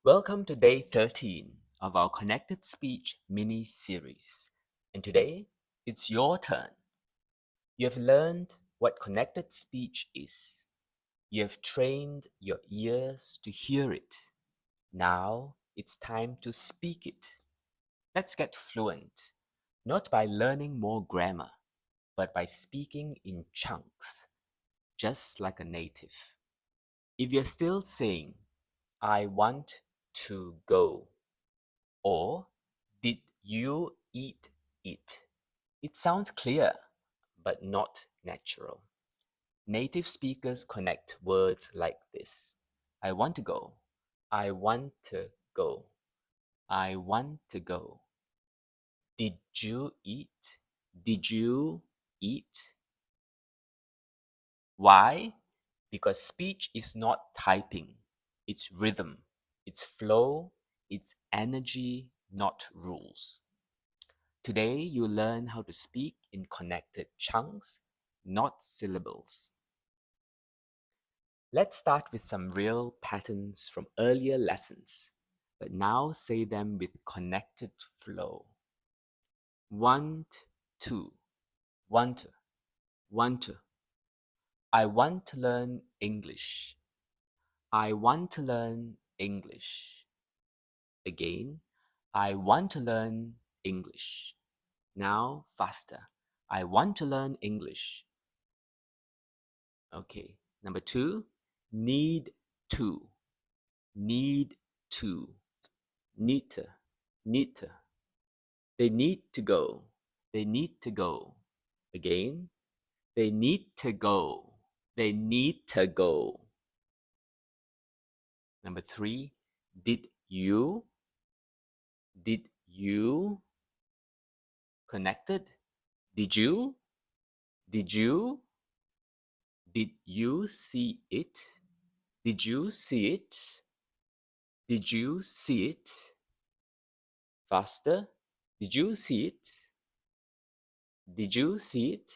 Welcome to day 13 of our Connected Speech mini series. And today, it's your turn. You have learned what connected speech is. You have trained your ears to hear it. Now, it's time to speak it. Let's get fluent, not by learning more grammar, but by speaking in chunks, just like a native. If you're still saying, I want to go, or did you eat it? It sounds clear, but not natural. Native speakers connect words like this. I want to go. I want to go. I want to go. Did you eat? Did you eat? Why? Because speech is not typing. It's rhythm. It's flow. It's energy, not rules. Today, you learn how to speak in connected chunks, not syllables. Let's start with some real patterns from earlier lessons, but now say them with connected flow. Want to, want, want. I want to learn English. I want to learn English. Again, I want to learn English. Now faster. I want to learn English. Okay. Number 2, need to. Need to. Need to. Need to. They need to go. They need to go. Again. They need to go. They need to go. Number 3, did you? Did you? Connected. Did you? Did you? Did you see it? Did you see it? Did you see it? Faster. Did you see it? Did you see it?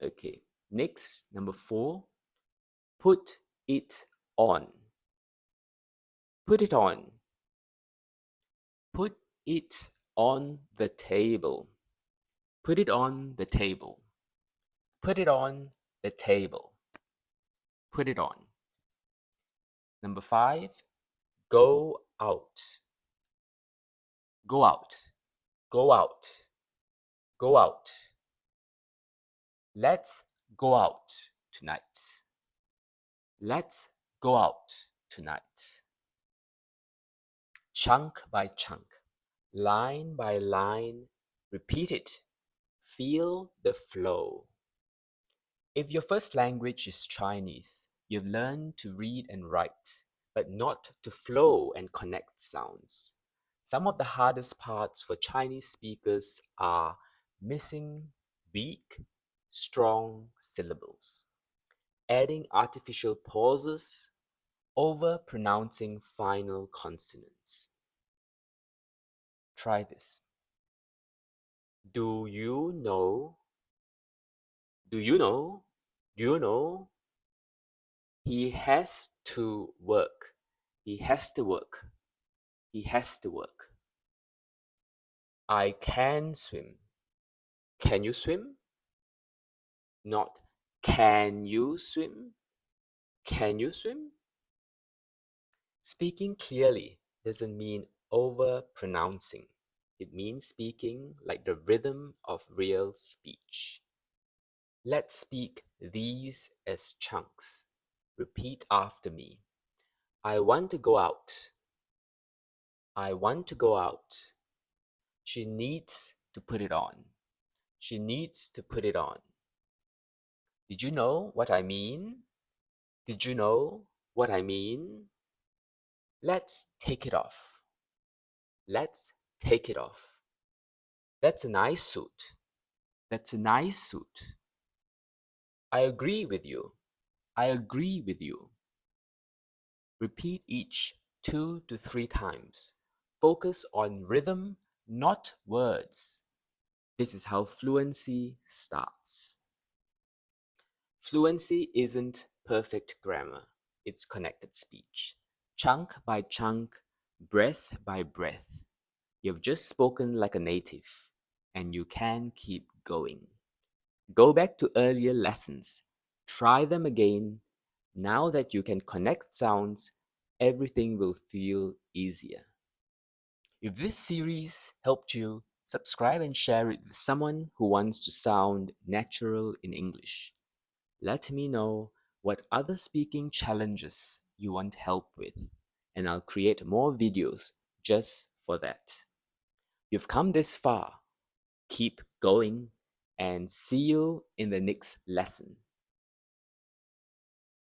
Okay. Next, number 4. Put it on. Put it on. Put it on the table. Put it on the table. Put it on the table. Put it on. Number 5. Go out. Go out. Go out. Go out. Let's go out tonight. Let's go out tonight. Chunk by chunk, line by line, repeat it. Feel the flow. If your first language is Chinese, you've learned to read and write, but not to flow and connect sounds. Some of the hardest parts for Chinese speakers are missing weak, strong syllables, adding artificial pauses, over-pronouncing final consonants. Try this. Do you know? Do you know? Do you know? He has to work. He has to work. He has to work. I can swim. Can you swim? Not can you swim? Can you swim? Speaking clearly doesn't mean over-pronouncing. It means speaking like the rhythm of real speech. Let's speak these as chunks. Repeat after me. I want to go out. I want to go out. She needs to put it on. She needs to put it on. Did you know what I mean? Did you know what I mean? Let's take it off. Let's take it off. That's a nice suit. That's a nice suit. I agree with you. I agree with you. Repeat each 2 to 3 times. Focus on rhythm, not words. This is how fluency starts. Fluency isn't perfect grammar. It's connected speech. chunk by chunk, breath by breath. You've just spoken like a native, and you can keep going. Go back to earlier lessons. Try them again. Now that you can connect sounds, everything will feel easier. If this series helped you, subscribe and share it with someone who wants to sound natural in English. Let me know what other speaking challenges you want help with, and I'll create more videos just for that. You've come this far. Keep going, and see you in the next lesson.